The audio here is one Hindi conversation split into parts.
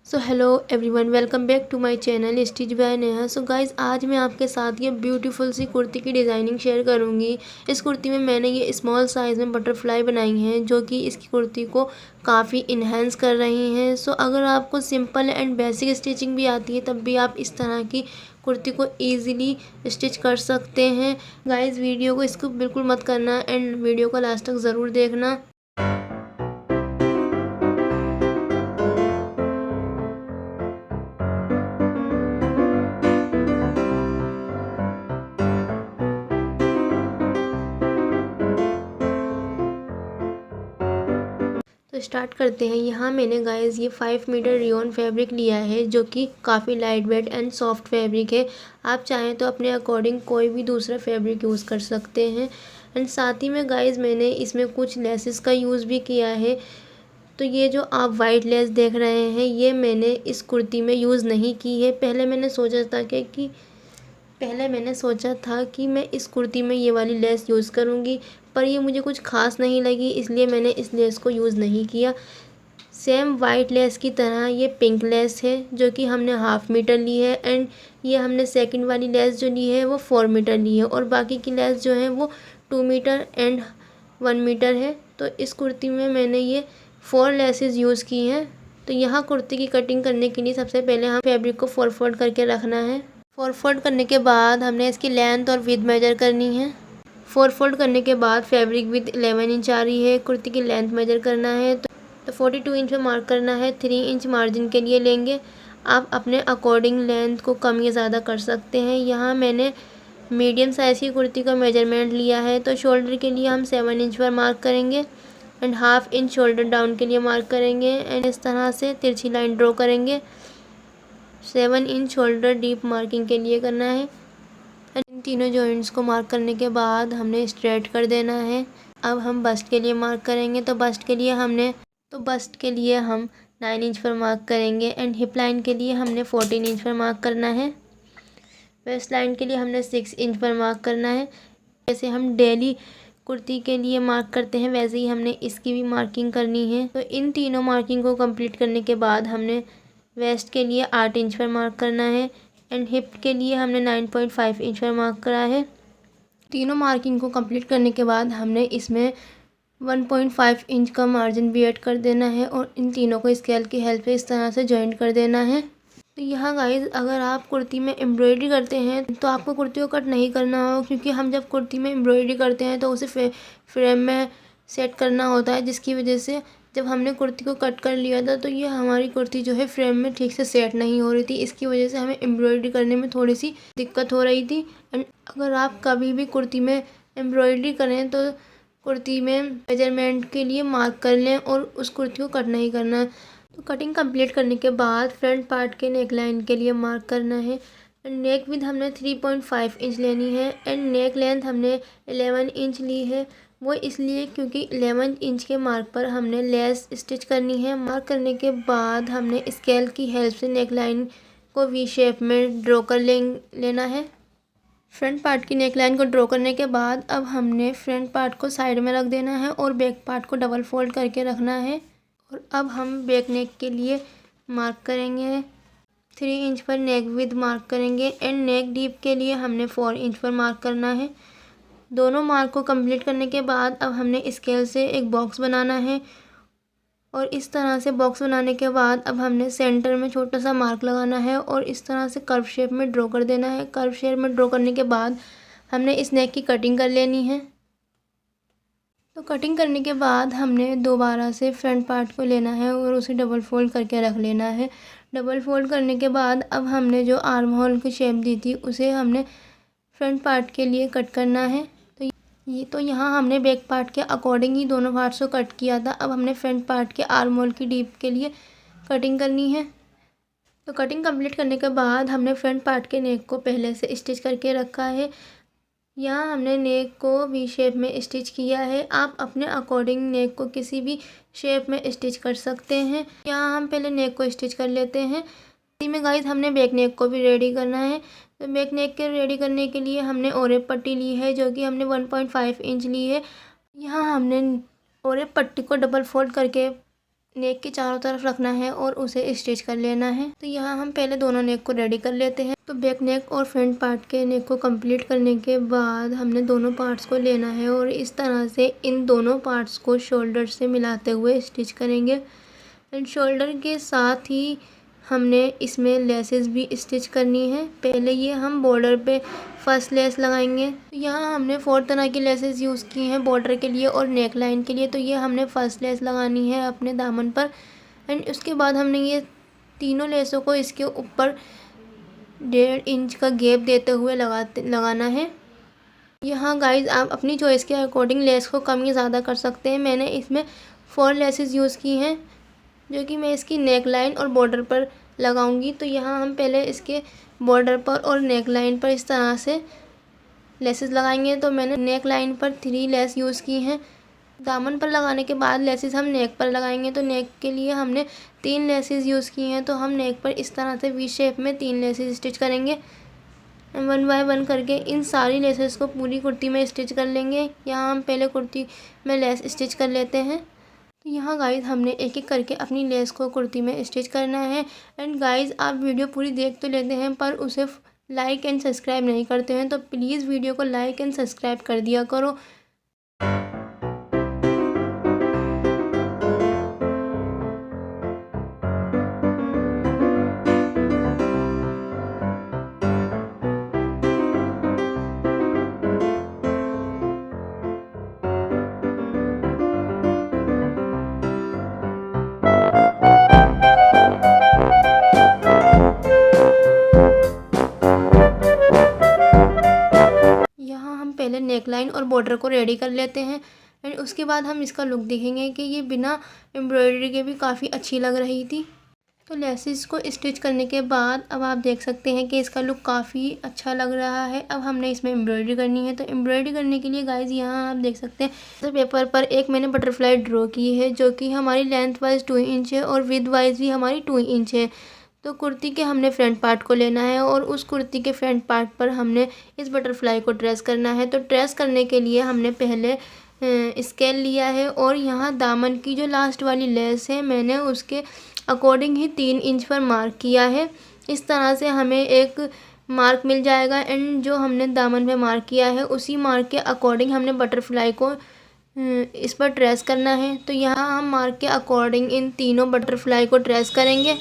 So hello everyone, welcome back to my channel stitch by Neha. So guys, आज मैं आपके साथ ये ब्यूटीफुल सी कुर्ती की डिज़ाइनिंग शेयर करूँगी। इस कुर्ती में मैंने ये स्मॉल साइज़ में बटरफ्लाई बनाई हैं जो कि इसकी कुर्ती को काफ़ी इन्हेंस कर रही हैं। सो अगर आपको सिंपल एंड बेसिक स्टिचिंग भी आती है तब भी आप इस तरह की कुर्ती को ईजिली स्टिच कर सकते हैं। गाइज़, वीडियो को स्किप बिल्कुल मत करना एंड वीडियो को लास्ट तक ज़रूर देखना। तो स्टार्ट करते हैं। यहाँ मैंने गाइस ये 5 मीटर रियोन फैब्रिक लिया है जो कि काफ़ी light weight and soft fabric है। आप चाहें तो अपने अकॉर्डिंग कोई भी दूसरा फैब्रिक यूज़ कर सकते हैं। एंड साथ ही में गाइस मैंने इसमें कुछ लेसेस का यूज़ भी किया है। तो ये जो आप वाइट लेस देख रहे हैं ये मैंने इस कुर्ती में यूज़ नहीं की है। पहले मैंने सोचा था कि मैं इस कुर्ती में ये वाली लेस यूज़ करूँगी, पर ये मुझे कुछ ख़ास नहीं लगी, इसलिए मैंने इस लेस को यूज़ नहीं किया। सेम वाइट लेस की तरह ये पिंक लेस है जो कि हमने हाफ मीटर ली है एंड ये हमने सेकंड वाली लेस जो ली है वो 4 मीटर ली है और बाकी की लेस जो है वो 2 मीटर एंड 1 मीटर है। तो इस कुर्ती में मैंने ये 4 लेसेस यूज़ की हैं। तो यहाँ कुर्ती की कटिंग करने के लिए सबसे पहले हम फैब्रिक को 4 फोल्ड करके रखना है। 4 फोल्ड करने के बाद हमने इसकी लेंथ और विड्थ मेजर करनी है। 4 फोल्ड करने के बाद फैब्रिक विड्थ 11 इंच आ रही है। कुर्ती की लेंथ मेजर करना है तो 42 इंच में मार्क करना है। 3 इंच मार्जिन के लिए लेंगे। आप अपने अकॉर्डिंग लेंथ को कम या ज़्यादा कर सकते हैं। यहाँ मैंने मीडियम साइज़ की कुर्ती का मेजरमेंट लिया है। तो शोल्डर के लिए हम 7 इंच पर मार्क करेंगे and half inch shoulder down के लिए मार्क करेंगे एंड इस तरह से तिरछी लाइन ड्रॉ करेंगे। 7 इंच शोल्डर डीप मार्किंग के लिए करना है। इन तीनों जॉइंट्स को मार्क करने के बाद हमने स्ट्रेट कर देना है। अब हम बस्ट के लिए मार्क करेंगे। तो बस्ट के लिए हम 9 इंच पर मार्क करेंगे एंड हिप लाइन के लिए हमने 14 इंच पर मार्क करना है। वेस्ट लाइन के लिए हमने 6 इंच पर मार्क करना है। जैसे हम डेली कुर्ती के लिए मार्क करते हैं वैसे ही हमने इसकी भी मार्किंग करनी है। तो इन तीनों मार्किंग को कंप्लीट करने के बाद हमने वेस्ट के लिए 8 इंच पर मार्क करना है एंड हिप के लिए हमने 9.5 इंच पर मार्क करा है। तीनों मार्किंग को कंप्लीट करने के बाद हमने इसमें 1.5 इंच का मार्जिन भी ऐड कर देना है और इन तीनों को स्केल की हेल्प से इस तरह से जॉइंट कर देना है। तो यहाँ गाइस, अगर आप कुर्ती में एम्ब्रॉयडरी करते हैं तो आपको कुर्ती को कट नहीं करना हो, क्योंकि हम जब कुर्ती में एम्ब्रॉयडरी करते हैं तो उसे फ्रेम में सेट करना होता है, जिसकी वजह से जब हमने कुर्ती को कट कर लिया था तो ये हमारी कुर्ती जो है फ्रेम में ठीक से सेट नहीं हो रही थी। इसकी वजह से हमें एम्ब्रॉयडरी करने में थोड़ी सी दिक्कत हो रही थी। एंड अगर आप कभी भी कुर्ती में एम्ब्रॉयडरी करें तो कुर्ती में मेजरमेंट के लिए मार्क कर लें और उस कुर्ती को कट नहीं करना। तो कटिंग कंप्लीट करने के बाद फ्रंट पार्ट के नेक लाइन के लिए मार्क करना है। नेक विड्थ हमने 3.5 इंच लेनी है एंड नेक लेंथ हमने 11 इंच ली है। वो इसलिए क्योंकि 11 इंच के मार्क पर हमने लेस स्टिच करनी है। मार्क करने के बाद हमने स्केल की हेल्प से नेक लाइन को वी शेप में ड्रॉ कर लेना है। फ्रंट पार्ट की नेक लाइन को ड्रॉ करने के बाद अब हमने फ्रंट पार्ट को साइड में रख देना है और बैक पार्ट को डबल फोल्ड करके रखना है। और अब हम बैक नेक के लिए मार्क करेंगे। 3 इंच पर नेक विड्थ मार्क करेंगे एंड नेक डीप के लिए हमने 4 इंच पर मार्क करना है। दोनों मार्क को कंप्लीट करने के बाद अब हमने स्केल से एक बॉक्स बनाना है और इस तरह से बॉक्स बनाने के बाद अब हमने सेंटर में छोटा सा मार्क लगाना है और इस तरह से कर्व शेप में ड्रॉ कर देना है। कर्व शेप में ड्रॉ करने के बाद हमने इस नेक की कटिंग कर लेनी है। तो कटिंग करने के बाद हमने दोबारा से फ्रंट पार्ट को लेना है और उसे डबल फोल्ड करके रख लेना है। डबल फोल्ड करने के बाद अब हमने जो आर्म होल की शेप दी थी उसे हमने फ्रंट पार्ट के लिए कट करना है। तो यहाँ हमने बैक पार्ट के अकॉर्डिंग ही दोनों पार्ट्स को कट किया था। अब हमने फ्रंट पार्ट के आर्म होल की डीप के लिए कटिंग करनी है। तो कटिंग कंप्लीट करने के बाद हमने फ्रंट पार्ट के नेक को पहले से स्टिच करके रखा है। यहाँ हमने नेक को वी शेप में स्टिच किया है। आप अपने अकॉर्डिंग नेक को किसी भी शेप में स्टिच कर सकते हैं। यहाँ हम पहले नेक को स्टिच कर लेते हैं। इसी में गाइस हमने बैक नेक को भी रेडी करना है। तो बैक नेक के रेडी करने के लिए हमने ओरेप पट्टी ली है जो कि हमने 1.5 इंच ली है। यहाँ हमने ओरेप पट्टी को डबल फोल्ड करके नेक के चारों तरफ रखना है और उसे स्टिच कर लेना है। तो यहाँ हम पहले दोनों नेक को रेडी कर लेते हैं। तो बैक नेक और फ्रंट पार्ट के नेक को कंप्लीट करने के बाद हमने दोनों पार्ट्स को लेना है और इस तरह से इन दोनों पार्ट्स को शोल्डर से मिलाते हुए स्टिच करेंगे। एंड शोल्डर के साथ ही हमने इसमें लेसेस भी स्टिच करनी है। पहले ये हम बॉर्डर पे फर्स्ट लेस लगाएंगे। तो यहाँ हमने 4 तरह की लेसेस यूज़ की हैं बॉर्डर के लिए और नेक लाइन के लिए। तो ये हमने फर्स्ट लेस लगानी है अपने दामन पर। एंड उसके बाद हमने ये तीनों लेसों को इसके ऊपर 1.5 इंच का गैप देते हुए लगाना है। यहाँ गाइज आप अपनी चॉइस के अकॉर्डिंग लेस को कम या ज़्यादा कर सकते हैं। मैंने इसमें 4 लेसेस यूज़ की हैं जो कि मैं इसकी नेक लाइन और बॉर्डर पर लगाऊंगी। तो यहाँ हम पहले इसके बॉर्डर पर और नेक लाइन पर इस तरह से लेसेस लगाएंगे। तो मैंने नेक लाइन पर 3 लेस यूज़ की हैं। दामन पर लगाने के बाद लेसेस हम नेक पर लगाएंगे। तो नेक के लिए हमने 3 लेसेस यूज़ की हैं। तो हम नेक पर इस तरह से वी शेप में 3 लेसेस स्टिच करेंगे। 1 बाय 1 करके इन सारी लेसेस को पूरी कुर्ती में स्टिच कर लेंगे। यहाँ हम पहले कुर्ती में लेस स्टिच कर लेते हैं। तो यहाँ गाइज़ हमने एक एक करके अपनी लेस को कुर्ती में स्टिच करना है। एंड गाइज़ आप वीडियो पूरी देख तो लेते हैं पर उसे लाइक एंड सब्सक्राइब नहीं करते हैं। तो प्लीज़ वीडियो को लाइक एंड सब्सक्राइब कर दिया करो। पहले नेक लाइन और बॉर्डर को रेडी कर लेते हैं। एंड उसके बाद हम इसका लुक देखेंगे कि ये बिना एम्ब्रॉयडरी के भी काफ़ी अच्छी लग रही थी। तो लेसिस को स्टिच करने के बाद अब आप देख सकते हैं कि इसका लुक काफ़ी अच्छा लग रहा है। अब हमने इसमें एम्ब्रॉयडरी करनी है। तो एम्ब्रॉयडरी करने के लिए गाइज यहाँ आप देख सकते हैं तो पेपर पर एक मैंने बटरफ्लाई ड्रॉ की है जो कि हमारी लेंथ वाइज 2 इंच है और विड्थ वाइज भी हमारी 2 इंच है। तो कुर्ती के हमने फ्रंट पार्ट को लेना है और उस कुर्ती के फ्रंट पार्ट पर हमने इस बटरफ्लाई को ट्रेस करना है। तो ट्रेस करने के लिए हमने पहले स्केल लिया है और यहाँ दामन की जो लास्ट वाली लेस है मैंने उसके अकॉर्डिंग ही 3 इंच पर मार्क किया है। इस तरह से हमें एक मार्क मिल जाएगा। एंड जो हमने दामन पे मार्क किया है उसी मार्क के अकॉर्डिंग हमने बटरफ्लाई को इस पर ट्रेस करना है। तो यहाँ हम मार्क के अकॉर्डिंग इन तीनों बटरफ्लाई को ट्रेस करेंगे।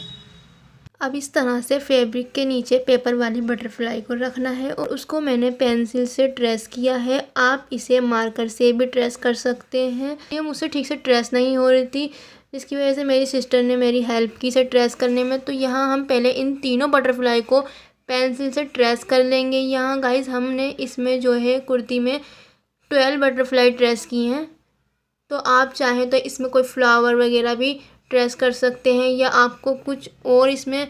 अब इस तरह से फैब्रिक के नीचे पेपर वाली बटरफ्लाई को रखना है और उसको मैंने पेंसिल से ट्रेस किया है। आप इसे मार्कर से भी ट्रेस कर सकते हैं। ये मुझसे ठीक से ट्रेस नहीं हो रही थी जिसकी वजह से मेरी सिस्टर ने मेरी हेल्प की इसे ट्रेस करने में। तो यहाँ हम पहले इन तीनों बटरफ्लाई को पेंसिल से ट्रेस कर लेंगे। यहाँ गाइज हमने इसमें जो है कुर्ती में 12 बटरफ्लाई ट्रेस की हैं। तो आप चाहें तो इसमें कोई फ्लावर वगैरह भी ट्रेस कर सकते हैं या आपको कुछ और इसमें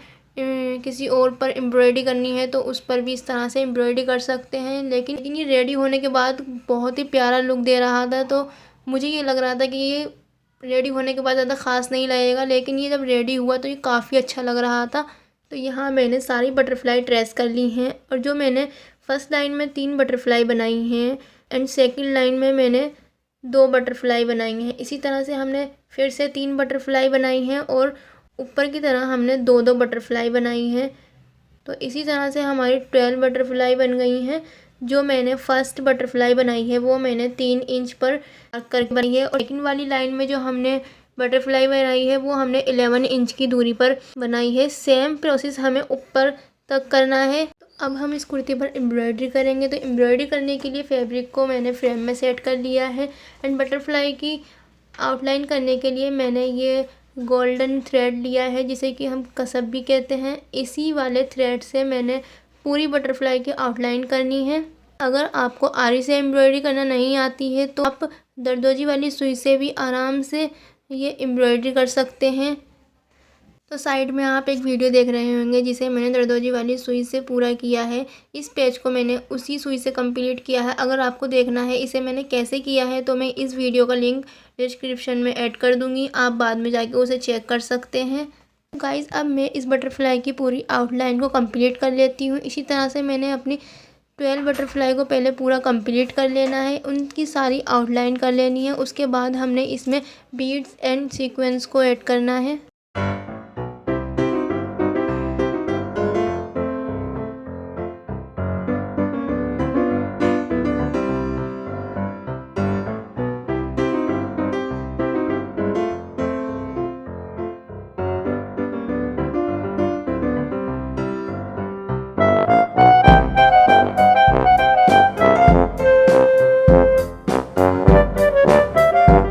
किसी और पर एम्ब्रॉयडरी करनी है तो उस पर भी इस तरह से एम्ब्रॉयडरी कर सकते हैं। लेकिन ये रेडी होने के बाद बहुत ही प्यारा लुक दे रहा था। तो मुझे ये लग रहा था कि ये रेडी होने के बाद ज़्यादा ख़ास नहीं लगेगा, लेकिन ये जब रेडी हुआ तो ये काफ़ी अच्छा लग रहा था। तो यहाँ मैंने सारी बटरफ्लाई ट्रेस कर ली हैं और जो मैंने फर्स्ट लाइन में 3 बटरफ्लाई बनाई हैं एंड सेकेंड लाइन में मैंने 2 बटरफ्लाई बनाई हैं। इसी तरह से हमने फिर से 3 बटरफ्लाई बनाई हैं और ऊपर की तरह हमने 2-2 बटरफ्लाई बनाई हैं। तो इसी तरह से हमारी 12 बटरफ्लाई बन गई हैं। जो मैंने फर्स्ट बटरफ्लाई बनाई है वो मैंने 3 इंच पर करके बनाई है और सेकंड वाली लाइन में जो हमने बटरफ्लाई बनाई है वो हमने 11 इंच की दूरी पर बनाई है। सेम प्रोसेस हमें ऊपर तक करना है। तो अब हम इस कुर्ती पर एम्ब्रॉयडरी करेंगे। तो एम्ब्रॉयडरी करने के लिए फैब्रिक को मैंने फ्रेम में सेट कर लिया है एंड बटरफ्लाई की आउटलाइन करने के लिए मैंने ये गोल्डन थ्रेड लिया है जिसे कि हम कसब भी कहते हैं। इसी वाले थ्रेड से मैंने पूरी बटरफ्लाई की आउटलाइन करनी है। अगर आपको आरी से एम्ब्रॉयडरी करना नहीं आती है तो आप दरदोजी वाली सुई से भी आराम से ये एम्ब्रॉयडरी कर सकते हैं। तो साइड में आप एक वीडियो देख रहे होंगे जिसे मैंने दरदोजी वाली सुई से पूरा किया है। इस पेज को मैंने उसी सुई से कंप्लीट किया है। अगर आपको देखना है इसे मैंने कैसे किया है तो मैं इस वीडियो का लिंक डिस्क्रिप्शन में ऐड कर दूंगी, आप बाद में जाके उसे चेक कर सकते हैं। गाइज़ अब मैं इस बटरफ्लाई की पूरी आउटलाइन को कंप्लीट कर लेती हूँ। इसी तरह से मैंने अपनी 12 बटरफ्लाई को पहले पूरा कंप्लीट कर लेना है, उनकी सारी आउटलाइन कर लेनी है। उसके बाद हमने इसमें बीड्स एंड सीक्वेंस को ऐड करना है।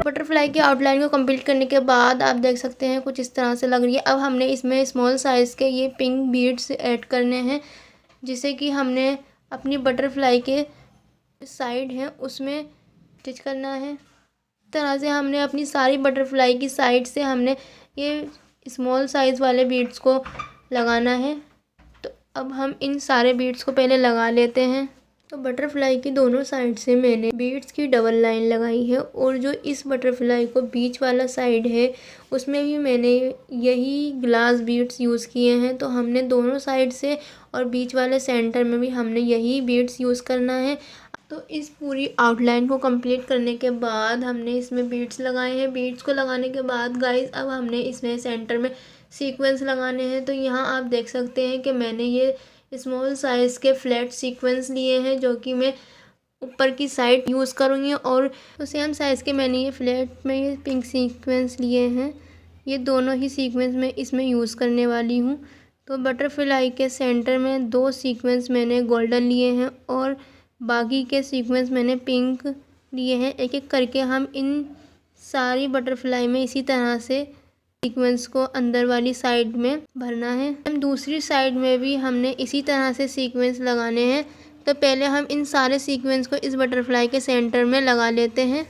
बटरफ्लाई की आउटलाइन को कंप्लीट करने के बाद आप देख सकते हैं कुछ इस तरह से लग रही है। अब हमने इसमें स्मॉल साइज़ के ये पिंक बीड्स ऐड करने हैं, जिसे कि हमने अपनी बटरफ्लाई के साइड है उसमें स्टिच करना है। इस तरह से हमने अपनी सारी बटरफ्लाई की साइड से हमने ये स्मॉल साइज़ वाले बीड्स को लगाना है। तो अब हम इन सारे बीड्स को पहले लगा लेते हैं। तो बटरफ्लाई की दोनों साइड से मैंने बीड्स की डबल लाइन लगाई है, और जो इस बटरफ्लाई को बीच वाला साइड है उसमें भी मैंने यही ग्लास बीड्स यूज़ किए हैं। तो हमने दोनों साइड से और बीच वाले सेंटर में भी हमने यही बीड्स यूज़ करना है। तो इस पूरी आउटलाइन को कंप्लीट करने के बाद हमने इसमें बीड्स लगाए हैं। बीड्स को लगाने के बाद गाइस अब हमने इसमें सेंटर में सीक्वेंस लगाने हैं। तो यहाँ आप देख सकते हैं कि मैंने ये स्मॉल साइज़ के फ्लैट सीक्वेंस लिए हैं, जो कि मैं ऊपर की साइड यूज़ करूँगी। और तो सेम साइज़ के मैंने ये फ्लैट में ये पिंक सीक्वेंस लिए हैं। ये दोनों ही सीक्वेंस मैं इसमें यूज़ करने वाली हूँ। तो बटरफ्लाई के सेंटर में 2 सीक्वेंस मैंने गोल्डन लिए हैं और बाकी के सीक्वेंस मैंने पिंक लिए हैं। एक एक करके हम इन सारी बटरफ्लाई में इसी तरह से सीक्वेंस को अंदर वाली साइड में भरना है। हम दूसरी साइड में भी हमने इसी तरह से सीक्वेंस लगाने हैं। तो पहले हम इन सारे सीक्वेंस को इस बटरफ्लाई के सेंटर में लगा लेते हैं।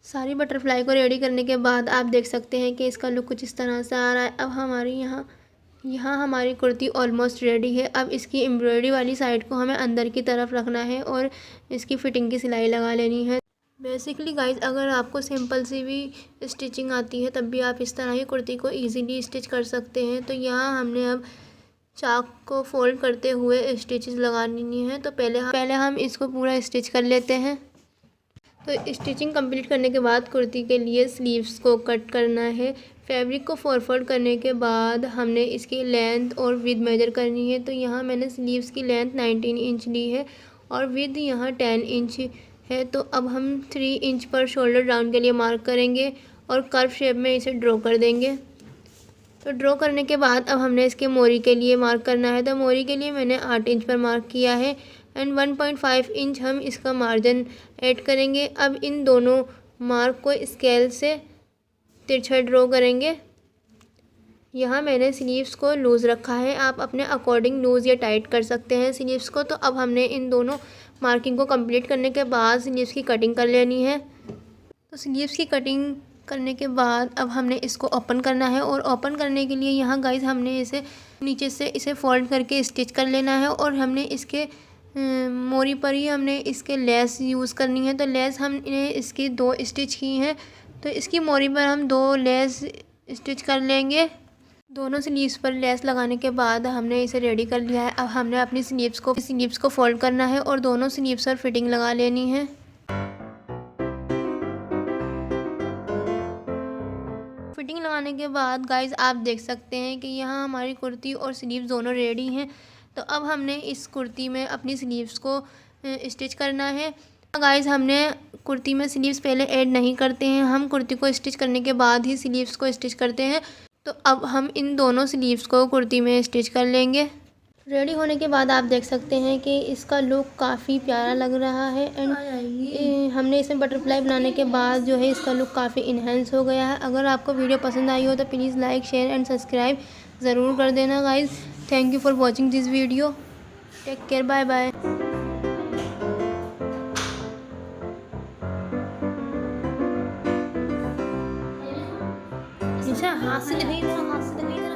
सारी बटरफ्लाई को रेडी करने के बाद आप देख सकते हैं कि इसका लुक कुछ इस तरह से आ रहा है। अब हमारी यहाँ हमारी कुर्ती ऑलमोस्ट रेडी है। अब इसकी एम्ब्रॉयडरी वाली साइड को हमें अंदर की तरफ रखना है और इसकी फ़िटिंग की सिलाई लगा लेनी है। बेसिकली गाइज अगर आपको सिंपल सी भी स्टिचिंग आती है तब भी आप इस तरह की कुर्ती को ईजीली स्टिच कर सकते हैं। तो यहाँ हमने अब चाक को फोल्ड करते हुए स्टिचेस लगानी है। तो पहले हम इसको पूरा स्टिच कर लेते हैं। तो स्टिचिंग कंप्लीट करने के बाद कुर्ती के लिए स्लीव्स को कट करना है। फैब्रिक को फोल्ड करने के बाद हमने इसकी लेंथ और विड्थ मेजर करनी है। तो यहाँ मैंने स्लीव्स की लेंथ 19 इंच ली है और विड्थ यहाँ 10 इंच है। तो अब हम 3 इंच पर शोल्डर राउंड के लिए मार्क करेंगे और कर्व शेप में इसे ड्रॉ कर देंगे। तो ड्रॉ करने के बाद अब हमने इसके मोरी के लिए मार्क करना है। तो मोरी के लिए मैंने 8 इंच पर मार्क किया है एंड 1.5 इंच हम इसका मार्जिन ऐड करेंगे। अब इन दोनों मार्क को स्केल से तिरछा ड्रॉ करेंगे। यहाँ मैंने स्लीव्स को लूज़ रखा है, आप अपने अकॉर्डिंग लूज़ या टाइट कर सकते हैं स्लीव्स को। तो अब हमने इन दोनों मार्किंग को कंप्लीट करने के बाद स्लीव्स की कटिंग कर लेनी है। तो स्लीव्स की कटिंग करने के बाद अब हमने इसको ओपन करना है और ओपन करने के लिए यहाँ गाइस हमने इसे नीचे से इसे फोल्ड करके स्टिच कर लेना है और हमने इसके मोरी पर ही हमने इसके लेस यूज़ करनी है। तो लेस हमने इसकी 2 स्टिच की हैं, तो इसकी मोरी पर हम 2 लेस स्टिच कर लेंगे। दोनों स्लीव्स पर लेस लगाने के बाद हमने इसे रेडी कर लिया है। अब हमने अपनी स्लीव्स को फोल्ड करना है और दोनों स्लीव्स पर फिटिंग लगा लेनी है। फिटिंग लगाने के बाद गाइस आप देख सकते हैं कि यहाँ हमारी कुर्ती और स्लीव्स दोनों रेडी हैं। तो अब हमने इस कुर्ती में अपनी स्लीव्स को स्टिच करना है। गाइस हमने कुर्ती में स्लीव्स पहले ऐड नहीं करते हैं, हम कुर्ती को स्टिच करने के बाद ही स्लीव्स को स्टिच करते हैं। तो अब हम इन दोनों स्लीव्स को कुर्ती में स्टिच कर लेंगे। रेडी होने के बाद आप देख सकते हैं कि इसका लुक काफ़ी प्यारा लग रहा है एंड हमने इसमें बटरफ्लाई बनाने के बाद जो है इसका लुक काफ़ी इन्हेंस हो गया है। अगर आपको वीडियो पसंद आई हो तो please like, share and subscribe ज़रूर कर देना guys. Thank you for watching this video. Take care, bye bye. हाथ से दिखाइए, हाथ से दिखाइए।